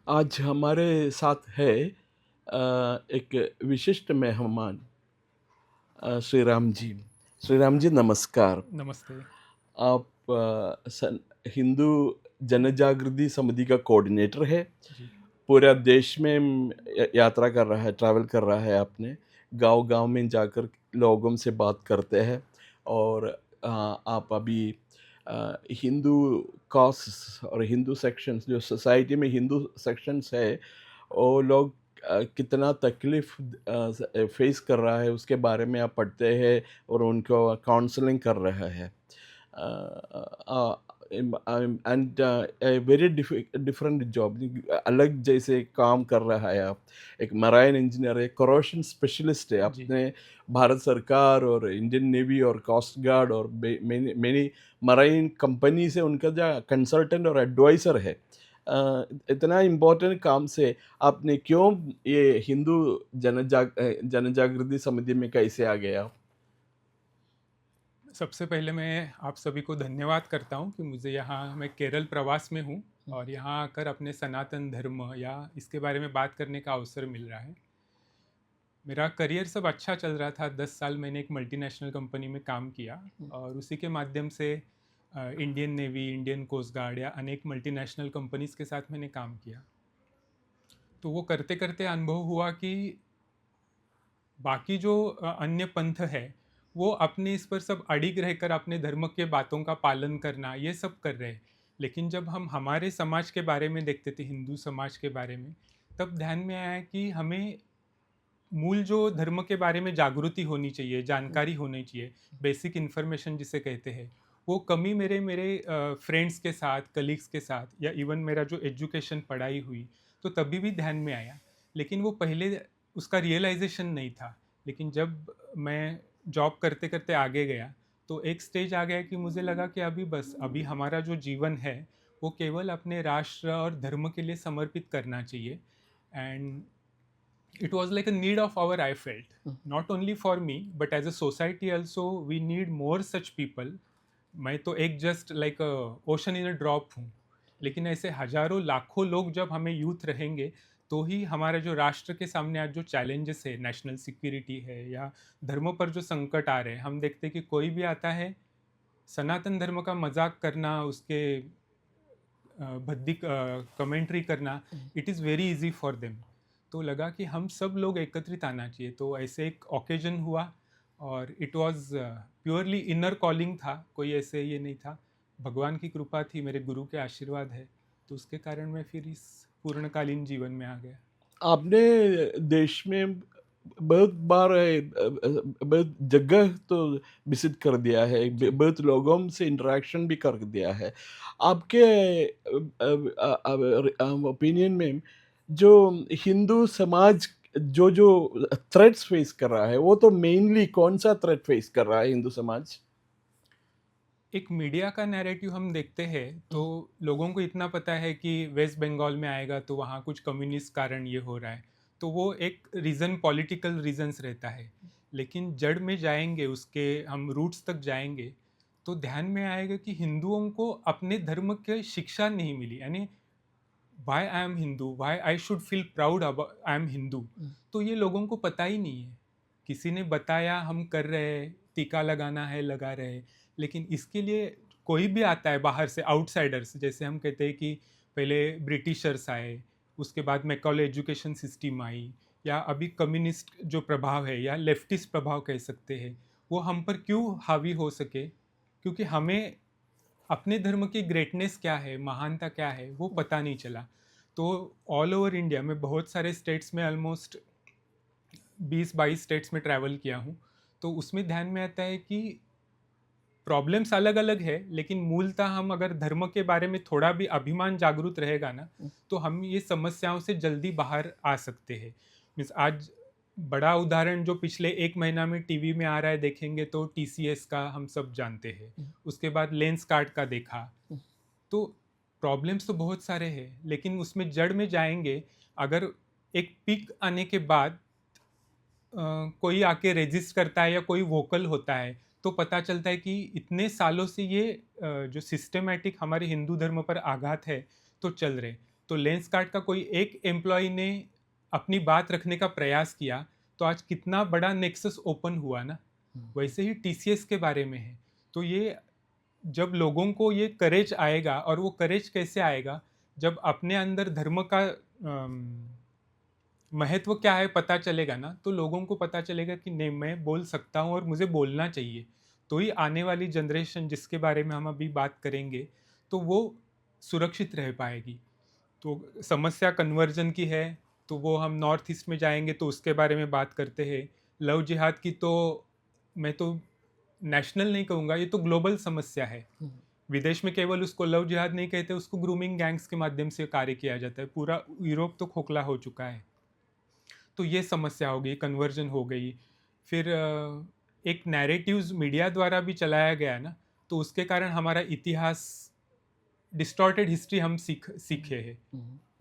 आज हमारे साथ है एक विशिष्ट मेहमान श्री राम जी। श्री राम जी नमस्कार। नमस्ते। आप हिंदू जनजागृति समिति का कोऑर्डिनेटर है। जी। पूरा देश में यात्रा कर रहा है, ट्रैवल कर रहा है। आपने गांव-गांव में जाकर लोगों से बात करते हैं और आप अभी हिंदू कॉज़्स और हिंदू सेक्शंस, जो सोसाइटी में हिंदू सेक्शंस है, वो लोग कितना तकलीफ़ फेस कर रहा है उसके बारे में आप पढ़ते हैं और उनको काउंसलिंग कर रहा है। And a very different job, अलग जैसे काम कर रहा है आप। एक मराइन इंजीनियर है, कोरोशन स्पेशलिस्ट है। जी। आपने भारत सरकार और इंडियन नेवी और कोस्ट गार्ड और मेनी मेनी मराइन कंपनी से उनका जो कंसल्टेंट और एडवाइज़र है। इतना इम्पोर्टेंट काम से आपने क्यों ये हिंदू जनजागृति समिति में कैसे आ गए आप? सबसे पहले मैं आप सभी को धन्यवाद करता हूँ कि मुझे यहाँ मैं केरल प्रवास में हूँ और यहाँ आकर अपने सनातन धर्म या इसके बारे में बात करने का अवसर मिल रहा है। मेरा करियर सब अच्छा चल रहा था। 10 साल मैंने एक मल्टीनेशनल कंपनी में काम किया और उसी के माध्यम से Indian navy, Indian coast guard या अनेक मल्टीनेशनल कंपनीज़ के साथ मैंने काम किया। तो वो करते-करते अनुभव हुआ कि बाकी जो अन्य पंथ है वो अपने इस पर सब अड़िग रहकर अपने धर्म के बातों का पालन करना ये सब कर रहे हैं। लेकिन जब हम हमारे समाज के बारे में देखते थे, हिंदू समाज के बारे में, तब ध्यान में आया कि हमें मूल जो धर्म के बारे में जागृति होनी चाहिए, जानकारी होनी चाहिए, बेसिक इन्फॉर्मेशन जिसे कहते हैं, वो कमी मेरे मेरे फ्रेंड्स के साथ, कलीग्स के साथ या इवन मेरा जो एजुकेशन पढ़ाई हुई, तो तभी भी ध्यान में आया। लेकिन वो पहले उसका रियलाइजेशन नहीं था। लेकिन जब मैं जॉब करते करते आगे गया, तो एक स्टेज आ गया कि मुझे लगा कि अभी बस, अभी हमारा जो जीवन है वो केवल अपने राष्ट्र और धर्म के लिए समर्पित करना चाहिए। And it was like a need of our, I felt, not only for me but as a society also we need more such people. मैं तो एक just like ocean in a drop हूँ, लेकिन ऐसे हजारों लाखों लोग जब हमें यूथ रहेंगे तो ही हमारा जो राष्ट्र के सामने आज जो चैलेंजेस है, नेशनल सिक्योरिटी है या धर्मों पर जो संकट आ रहे हैं, हम देखते हैं कि कोई भी आता है, सनातन धर्म का मजाक करना, उसके भद्दी कमेंट्री करना, it is very easy for them. तो लगा कि हम सब लोग एकत्रित आना चाहिए। तो ऐसे एक ओकेजन हुआ और it was purely inner calling था, कोई ऐसे ये नहीं था। भगवान की कृपा थी, मेरे गुरु के आशीर्वाद है, तो उसके कारण मैं फिर इस पूर्णकालीन जीवन में आ गया। आपने देश में बहुत बार बहुत जगह तो विज़िट कर दिया है, जी। बहुत लोगों से इंटरेक्शन भी कर दिया है। आपके ओपिनियन में जो हिंदू समाज जो थ्रेट्स फेस कर रहा है, वो तो मेनली कौन-सा थ्रेट फेस कर रहा है हिंदू समाज? एक मीडिया का नैरेटिव हम देखते हैं तो लोगों को इतना पता है कि वेस्ट बंगाल में आएगा तो वहाँ कुछ कम्युनिस्ट कारण ये हो रहा है, तो वो एक रीज़न, पॉलिटिकल रीजंस रहता है। लेकिन जड़ में जाएंगे, उसके हम रूट्स तक जाएंगे, तो ध्यान में आएगा कि हिंदुओं को अपने धर्म की शिक्षा नहीं मिली। यानी why I am Hindu, why I should feel proud अब आई एम हिंदू, तो ये लोगों को पता ही नहीं है। किसी ने बताया, हम कर रहे हैं, टीका लगाना है लगा रहे हैं। लेकिन इसके लिए कोई भी आता है बाहर से, आउटसाइडर्स, जैसे हम कहते हैं कि पहले ब्रिटिशर्स आए, उसके बाद मैकॉले एजुकेशन सिस्टम आई, या अभी कम्युनिस्ट जो प्रभाव है या लेफ्टिस्ट प्रभाव कह सकते हैं, वो हम पर क्यों हावी हो सके? क्योंकि हमें अपने धर्म की ग्रेटनेस क्या है, महानता क्या है, वो पता नहीं चला। तो ऑल ओवर इंडिया में बहुत सारे स्टेट्स में, ऑलमोस्ट 20-22 स्टेट्स में ट्रैवल किया हूँ। तो उसमें ध्यान में आता है कि प्रॉब्लम्स अलग अलग है, लेकिन मूलतः हम अगर धर्म के बारे में थोड़ा भी अभिमान जागरूक रहेगा ना, तो हम ये समस्याओं से जल्दी बाहर आ सकते हैं। मीन्स आज बड़ा उदाहरण जो पिछले एक महीना में टीवी में आ रहा है, देखेंगे तो टीसीएस का हम सब जानते हैं। उसके बाद लेंस कार्ड का देखा। तो प्रॉब्लम्स तो बहुत सारे हैं, लेकिन उसमें जड़ में जाएंगे, अगर एक पीक आने के बाद कोई आके रेजिस्ट करता है या कोई वोकल होता है, तो पता चलता है कि इतने सालों से ये जो सिस्टमेटिक हमारे हिंदू धर्म पर आघात है, तो चल रहे। तो लेंसकार्ट का कोई एक एम्प्लॉय ने अपनी बात रखने का प्रयास किया तो आज कितना बड़ा नेक्सस ओपन हुआ ना। वैसे ही टीसीएस के बारे में है। तो ये जब लोगों को ये करेज आएगा, और वो करेज कैसे आएगा, जब अपने अंदर धर्म का महत्व क्या है पता चलेगा ना, तो लोगों को पता चलेगा कि नहीं, मैं बोल सकता हूँ और मुझे बोलना चाहिए। तो ही आने वाली जनरेशन जिसके बारे में हम अभी बात करेंगे, तो वो सुरक्षित रह पाएगी। तो समस्या कन्वर्जन की है, तो वो हम नॉर्थ ईस्ट में जाएंगे तो उसके बारे में बात करते हैं। लव जिहाद की तो मैं तो नेशनल नहीं कहूँगा, ये तो ग्लोबल समस्या है। विदेश में केवल उसको लव जिहाद नहीं कहते, उसको ग्रूमिंग गैंग्स के माध्यम से कार्य किया जाता है। पूरा यूरोप तो खोखला हो चुका है। तो ये समस्या हो गई, कन्वर्जन हो गई। फिर एक नैरेटिव्स मीडिया द्वारा भी चलाया गया ना, तो उसके कारण हमारा इतिहास, डिस्टॉर्टेड हिस्ट्री हम सीखे हैं।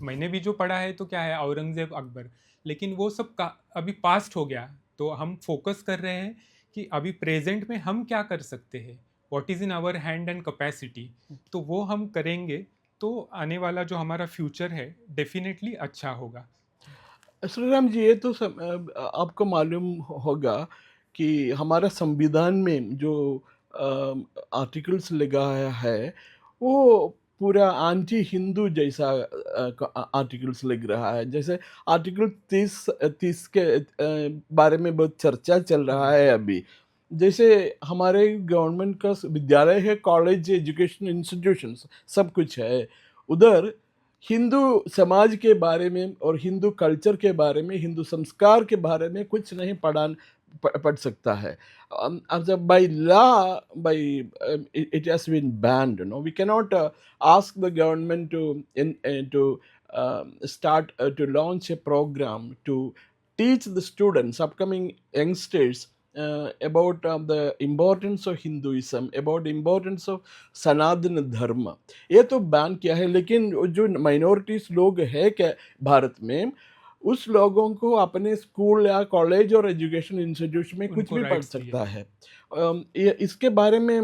मैंने भी जो पढ़ा है तो क्या है, औरंगजेब, अकबर, लेकिन वो सब का अभी पास्ट हो गया। तो हम फोकस कर रहे हैं कि अभी प्रेजेंट में हम क्या कर सकते हैं, what is in our hand and capacity. तो वो हम करेंगे तो आने वाला जो हमारा फ्यूचर है डेफिनेटली अच्छा होगा। श्रीराम जी, ये तो आपको मालूम होगा कि हमारा संविधान में जो आर्टिकल्स लगा है, वो पूरा एंटी हिंदू जैसा आर्टिकल्स लग रहा है। जैसे आर्टिकल 30 के बारे में बहुत चर्चा चल रहा जी। है अभी। जैसे हमारे गवर्नमेंट का विद्यालय है, कॉलेज, एजुकेशन इंस्टीट्यूशंस सब कुछ है। उधर हिंदू समाज के बारे में और हिंदू कल्चर के बारे में, हिंदू संस्कार के बारे में कुछ नहीं पढ़ सकता है। जब by law, by it has been banned, we cannot ask the government to start to launch a program to teach the students, upcoming youngsters, about the importance of Hinduism, about the importance of सनातन धर्म। ये तो ban किया है, लेकिन जो minorities लोग हैं क्या भारत में, उस लोगों को अपने स्कूल या कॉलेज और एजुकेशन इंस्टीट्यूशन में कुछ उनको भी पढ़ राइट्स दिए। सकता है। ये इसके बारे में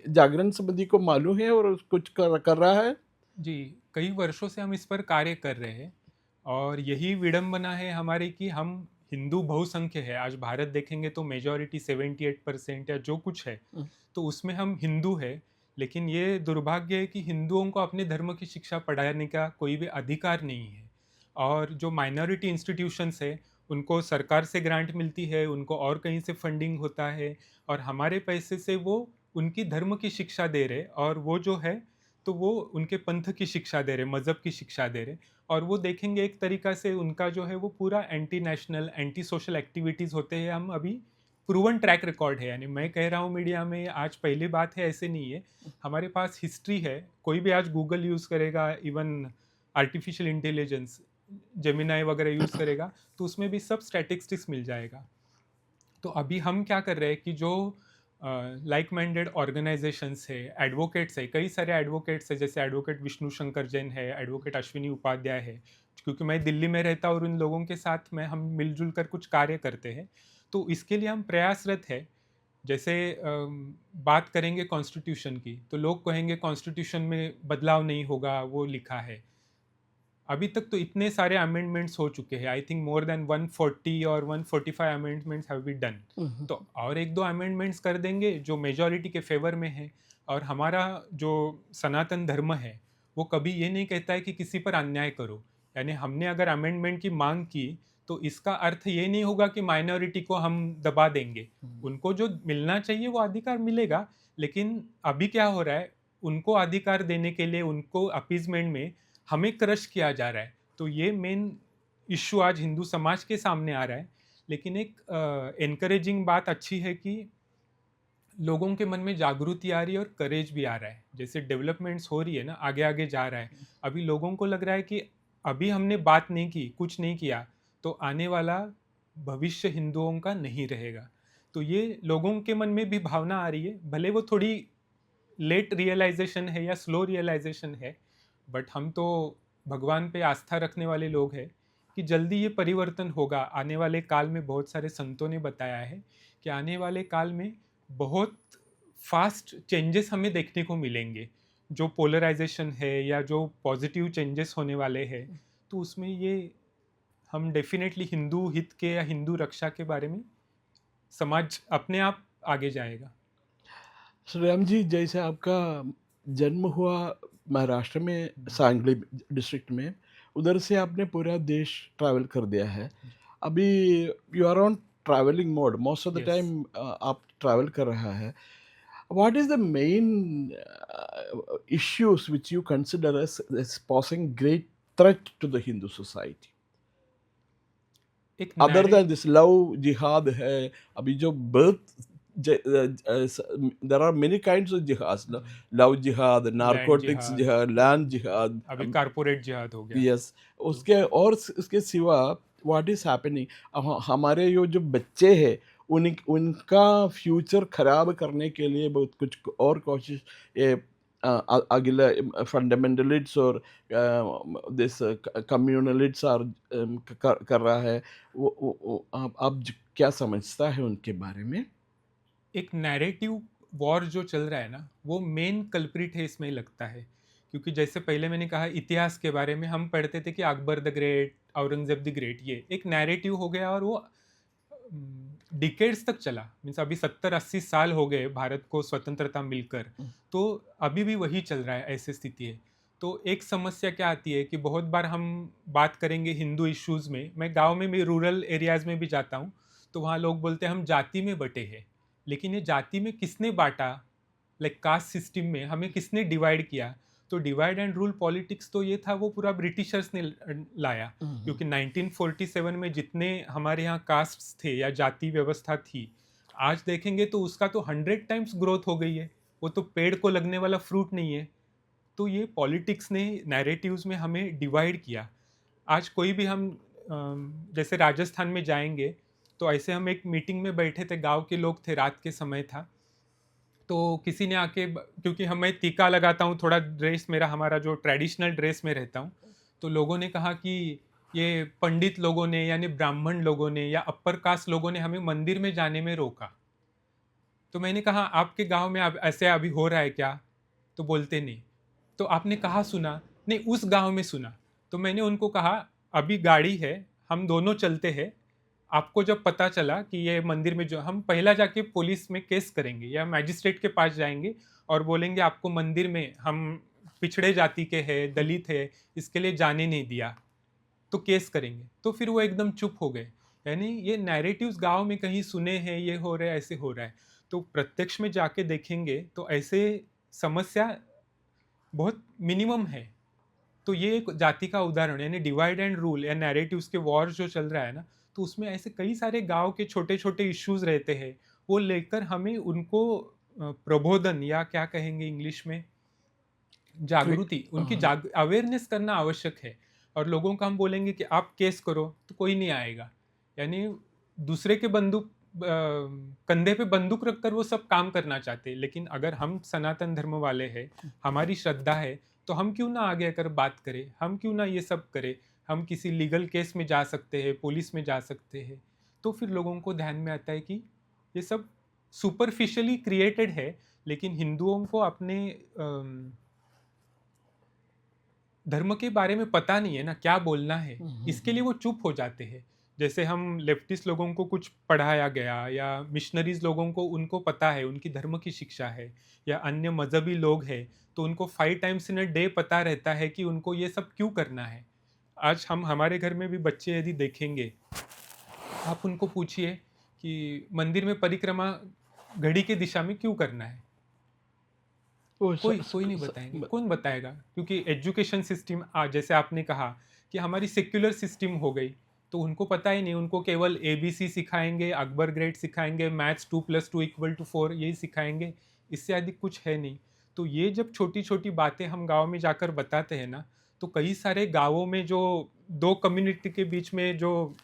जागरण संबंधी को मालूम है और कुछ कर रहा है। जी, कई वर्षों से हम इस पर कार्य कर रहे हैं, और यही विडंबना है हमारी कि हम हिंदू बहुसंख्य है। आज भारत देखेंगे तो मेजॉरिटी 78% या जो कुछ है, तो उसमें हम हिंदू है। लेकिन ये दुर्भाग्य है कि हिंदुओं को अपने धर्म की शिक्षा पढ़ाने का कोई भी अधिकार नहीं है। और जो माइनॉरिटी इंस्टीट्यूशंस है, उनको सरकार से ग्रांट मिलती है, उनको और कहीं से फंडिंग होता है, और हमारे पैसे से वो उनकी धर्म की शिक्षा दे रहे, और वो जो है तो वो उनके पंथ की शिक्षा दे रहे, मज़हब की शिक्षा दे रहे। और वो देखेंगे एक तरीक़ा से उनका जो है वो पूरा anti national, anti social activities होते हैं। हम अभी प्रूवन ट्रैक रिकॉर्ड है, यानी मैं कह रहा हूँ मीडिया में आज पहली बात है, ऐसे नहीं है। हमारे पास हिस्ट्री है। कोई भी आज गूगल यूज़ करेगा, इवन आर्टिफिशियल इंटेलिजेंस जेमिनाई वगैरह यूज़ करेगा, तो उसमें भी सब स्टैटिस्टिक्स मिल जाएगा। तो अभी हम क्या कर रहे हैं कि जो लाइक माइंडेड ऑर्गेनाइजेशंस है, एडवोकेट्स है, कई सारे एडवोकेट्स है, जैसे एडवोकेट विष्णु शंकर जैन है, एडवोकेट अश्विनी उपाध्याय है। क्योंकि मैं दिल्ली में रहता और उन लोगों के साथ में हम मिलजुल कर कुछ कार्य करते हैं, तो इसके लिए हम प्रयासरत है। जैसे बात करेंगे कॉन्स्टिट्यूशन की, तो लोग कहेंगे कॉन्स्टिट्यूशन में बदलाव नहीं होगा, वो लिखा है। अभी तक तो इतने सारे अमेंडमेंट्स हो चुके हैं, आई थिंक मोर देन 140 और 145 अमेंडमेंट्स हैव बीन डन। तो और एक दो अमेंडमेंट्स कर देंगे जो मेजॉरिटी के फेवर में है। और हमारा जो सनातन धर्म है, वो कभी ये नहीं कहता है कि किसी पर अन्याय करो। यानी हमने अगर अमेंडमेंट की मांग की, तो इसका अर्थ ये नहीं होगा कि माइनॉरिटी को हम दबा देंगे। उनको जो मिलना चाहिए वो अधिकार मिलेगा। लेकिन अभी क्या हो रहा है, उनको अधिकार देने के लिए, उनको अपीजमेंट में हमें क्रश किया जा रहा है। तो ये मेन इश्यू आज हिंदू समाज के सामने आ रहा है। लेकिन एक एनकरेजिंग बात अच्छी है कि लोगों के मन में जागृति आ रही है और करेज भी आ रहा है। जैसे डेवलपमेंट्स हो रही है ना, आगे आगे जा रहा है। अभी लोगों को लग रहा है कि अभी हमने बात नहीं की, कुछ नहीं किया, तो आने वाला भविष्य हिंदुओं का नहीं रहेगा। तो ये लोगों के मन में भी भावना आ रही है, भले वो थोड़ी लेट रियलाइजेशन है या स्लो रियलाइजेशन है, बट हम तो भगवान पे आस्था रखने वाले लोग हैं कि जल्दी ये परिवर्तन होगा। आने वाले काल में बहुत सारे संतों ने बताया है कि आने वाले काल में बहुत फास्ट चेंजेस हमें देखने को मिलेंगे। जो पोलराइजेशन है या जो पॉजिटिव चेंजेस होने वाले हैं, तो उसमें ये हम डेफिनेटली हिंदू हित के या हिंदू रक्षा के बारे में समाज अपने आप आगे जाएगा। श्रीराम जी, जैसे आपका जन्म हुआ महाराष्ट्र में सांगली डिस्ट्रिक्ट में, उधर से आपने पूरा देश ट्रैवल कर दिया है। अभी you are on travelling mode, most of the yes. Time आप ट्रैवल कर रहा है। What is the main issues which you consider as posing great threat to the Hindu society? एक other narrative than this love jihad है, अभी जो birth, there are many kinds of jihad, love jihad, land narcotics jihad, jihad, land जिहाद, अभी corporate जिहाद हो गया। Yes. तो उसके और उसके सिवा व्हाट इज हैपनिंग, हमारे ये जो बच्चे हैं, उनका फ्यूचर खराब करने के लिए बहुत कुछ और कोशिश ये अगले फंडामेंटलिट्स और दिस कम्युनलिट्स आर कर रहा है। आप क्या समझता है उनके बारे में? एक नैरेटिव वॉर जो चल रहा है ना, वो मेन कल्प्रिट है इसमें लगता है। क्योंकि जैसे पहले मैंने कहा, इतिहास के बारे में हम पढ़ते थे कि Akbar the great, Aurangzeb the great, ये एक नैरेटिव हो गया और वो डिकेड्स तक चला। मीन्स अभी 70-80 साल हो गए भारत को स्वतंत्रता मिलकर, तो अभी भी वही चल रहा है, ऐसी स्थिति है। तो एक समस्या क्या आती है कि बहुत बार हम बात करेंगे हिंदू इश्यूज़ में, मैं गांव में भी, रूरल एरियाज़ में भी जाता हूँ, तो वहाँ लोग बोलते हैं हम जाति में बटे हैं। लेकिन ये जाति में किसने बांटा? लाइक कास्ट सिस्टम में हमें किसने डिवाइड किया? तो डिवाइड एंड रूल पॉलिटिक्स तो ये था, वो पूरा ब्रिटिशर्स ने लाया। क्योंकि 1947 में जितने हमारे यहाँ कास्ट्स थे या जाति व्यवस्था थी, आज देखेंगे तो उसका तो 100 टाइम्स ग्रोथ हो गई है। वो तो पेड़ को लगने वाला फ्रूट नहीं है। तो ये पॉलिटिक्स ने नैरेटिव्स में हमें डिवाइड किया। आज कोई भी हम जैसे राजस्थान में जाएंगे, तो ऐसे हम एक मीटिंग में बैठे थे, गांव के लोग थे, रात के समय था। तो किसी ने आके क्योंकि मैं टीका लगाता हूँ, थोड़ा ड्रेस मेरा, हमारा जो ट्रेडिशनल ड्रेस में रहता हूँ, तो लोगों ने कहा कि ये पंडित लोगों ने, यानी ब्राह्मण लोगों ने या अपर कास्ट लोगों ने हमें मंदिर में जाने में रोका। तो मैंने कहा आपके गांव में ऐसे अभी हो रहा है क्या? तो बोलते नहीं। तो आपने कहाँ सुना? नहीं, उस गांव में सुना। तो मैंने उनको कहा अभी गाड़ी है, हम दोनों चलते हैं। आपको जब पता चला कि ये मंदिर में, जो हम पहला जाके पुलिस में केस करेंगे या मैजिस्ट्रेट के पास जाएंगे और बोलेंगे आपको मंदिर में हम पिछड़े जाति के हैं, दलित है, इसके लिए जाने नहीं दिया, तो केस करेंगे। तो फिर वो एकदम चुप हो गए। यानी ये नैरेटिव्स गांव में कहीं सुने हैं, ये हो रहा है, ऐसे हो रहा है। तो प्रत्यक्ष में जाके देखेंगे तो ऐसे समस्या बहुत मिनिमम है। तो ये एक जाति का उदाहरण, यानी डिवाइड एंड रूल या नैरेटिव्स के वॉर जो चल रहा है ना, तो उसमें ऐसे कई सारे गांव के छोटे छोटे इश्यूज रहते हैं, वो लेकर हमें उनको प्रबोधन या क्या कहेंगे इंग्लिश में, जागृति, उनकी अवेयरनेस करना आवश्यक है। और लोगों को हम बोलेंगे कि आप केस करो, तो कोई नहीं आएगा। यानी दूसरे के बंदूक कंधे पे बंदूक रखकर वो सब काम करना चाहते हैं। लेकिन अगर हम सनातन धर्म वाले हैं, हमारी श्रद्धा है, तो हम क्यों ना आगे आकर बात करें, हम क्यों ना ये सब करें। हम किसी लीगल केस में जा सकते हैं, पुलिस में जा सकते हैं। तो फिर लोगों को ध्यान में आता है कि ये सब सुपरफिशियली क्रिएटेड है, लेकिन हिंदुओं को अपने धर्म के बारे में पता नहीं है ना, क्या बोलना है, इसके लिए वो चुप हो जाते हैं। जैसे हम लेफ्टिस्ट लोगों को कुछ पढ़ाया गया, या मिशनरीज लोगों को, उनको पता है, उनकी धर्म की शिक्षा है, या अन्य मजहबी लोग हैं, तो उनको 5 टाइम्स इन अ डे पता रहता है कि उनको ये सब क्यों करना है। आज हम हमारे घर में भी बच्चे यदि देखेंगे, आप उनको पूछिए कि मंदिर में परिक्रमा घड़ी की दिशा में क्यों करना है, वो कोई कोई नहीं बताएंगे। कौन बताएगा? क्योंकि एजुकेशन सिस्टम, जैसे आपने कहा कि हमारी सेक्युलर सिस्टम हो गई, तो उनको पता ही नहीं। उनको केवल ABC सिखाएंगे, अकबर ग्रेड सिखाएंगे, मैथ्स 2+2=4, यही सिखाएंगे, इससे अधिक कुछ है नहीं। तो ये जब छोटी छोटी बातें हम गांव में जाकर बताते हैं ना, तो कई सारे गांवों में जो दो कम्युनिटी के बीच में जो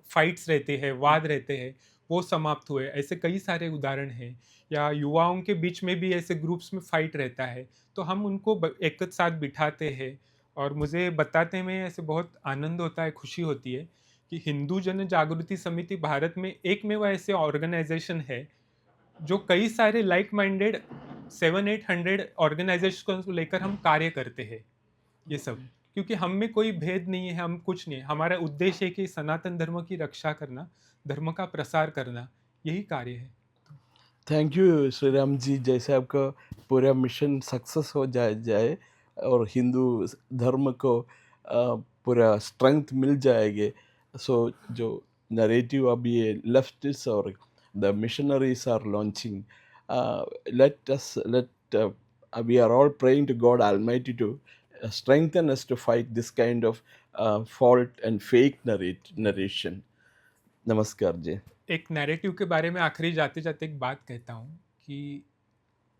फाइट्स रहते हैं, वाद रहते हैं, वो समाप्त हुए। ऐसे कई सारे उदाहरण हैं। या युवाओं के बीच में भी ऐसे ग्रुप्स में फाइट रहता है, तो हम उनको एक साथ बिठाते हैं और मुझे बताते में ऐसे बहुत आनंद होता है, खुशी होती है कि हिंदू जन जागृति समिति भारत में एकमेव ऐसे ऑर्गेनाइजेशन है जो कई सारे लाइक माइंडेड 700-800 ऑर्गेनाइजेशन को लेकर हम कार्य करते हैं ये सब, क्योंकि हम में कोई भेद नहीं है, हम कुछ नहीं, हमारा उद्देश्य है कि सनातन धर्म की रक्षा करना, धर्म का प्रसार करना, यही कार्य है। थैंक यू श्री राम जी, जैसे आपका पूरा मिशन सक्सेस हो जाए और हिंदू धर्म को पूरा स्ट्रेंथ मिल जाएगी। सो जो नरेटिव अभी ये लेफ्टिस्ट और the missionaries are launching, let we are all praying to God Almighty to strengthen us to fight this kind of fault and fake narration. नमस्कार जी। एक नैरेटिव के बारे में आखिरी जाते जाते एक बात कहता हूँ कि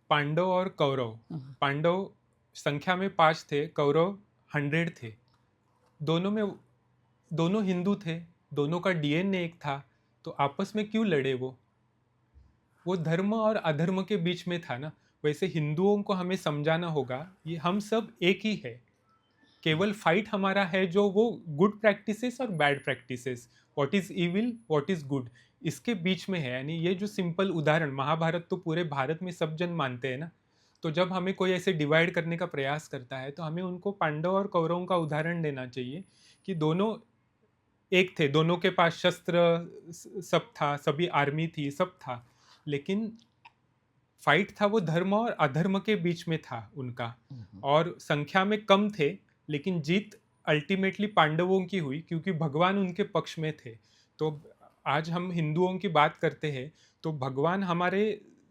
पांडव और कौरव, पांडव संख्या में 5 थे, कौरव 100 थे, दोनों में दोनों हिंदू थे, दोनों का डीएनए एक था, तो आपस में क्यों लड़े वो धर्म और अधर्म के बीच में था ना। वैसे हिंदुओं को हमें समझाना होगा, ये हम सब एक ही है, केवल फाइट हमारा है जो वो गुड प्रैक्टिसेस और bad practices, what is evil what is good, इसके बीच में है। यानी ये जो सिंपल उदाहरण, महाभारत तो पूरे भारत में सब जन मानते हैं ना, तो जब हमें कोई ऐसे डिवाइड करने का प्रयास करता है तो हमें उनको पांडव और कौरवों का उदाहरण देना चाहिए कि दोनों एक थे, दोनों के पास शस्त्र सब था, सभी आर्मी थी, सब था, लेकिन फाइट था वो धर्म और अधर्म के बीच में था उनका, और संख्या में कम थे, लेकिन जीत अल्टीमेटली पांडवों की हुई क्योंकि भगवान उनके पक्ष में थे। तो आज हम हिंदुओं की बात करते हैं तो भगवान हमारे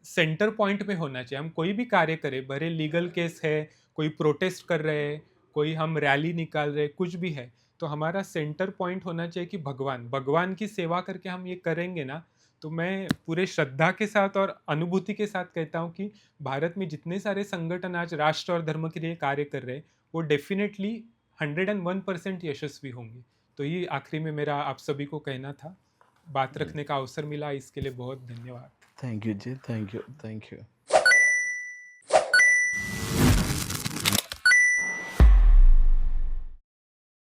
सेंटर पॉइंट पे होना चाहिए। हम कोई भी कार्य करें, भले लीगल केस है, कोई प्रोटेस्ट कर रहे हैं, कोई हम रैली निकाल रहे हैं, कुछ भी है, तो हमारा सेंटर पॉइंट होना चाहिए कि भगवान, भगवान की सेवा करके हम ये करेंगे ना, तो मैं पूरे श्रद्धा के साथ और अनुभूति के साथ कहता हूँ कि भारत में जितने सारे संगठन आज राष्ट्र और धर्म के लिए कार्य कर रहे हैं, वो डेफिनेटली 101% यशस्वी होंगे। तो ये आखिरी में मेरा आप सभी को कहना था, बात रखने का अवसर मिला, इसके लिए बहुत धन्यवाद। थैंक यू जी, थैंक यू, थैंक यू।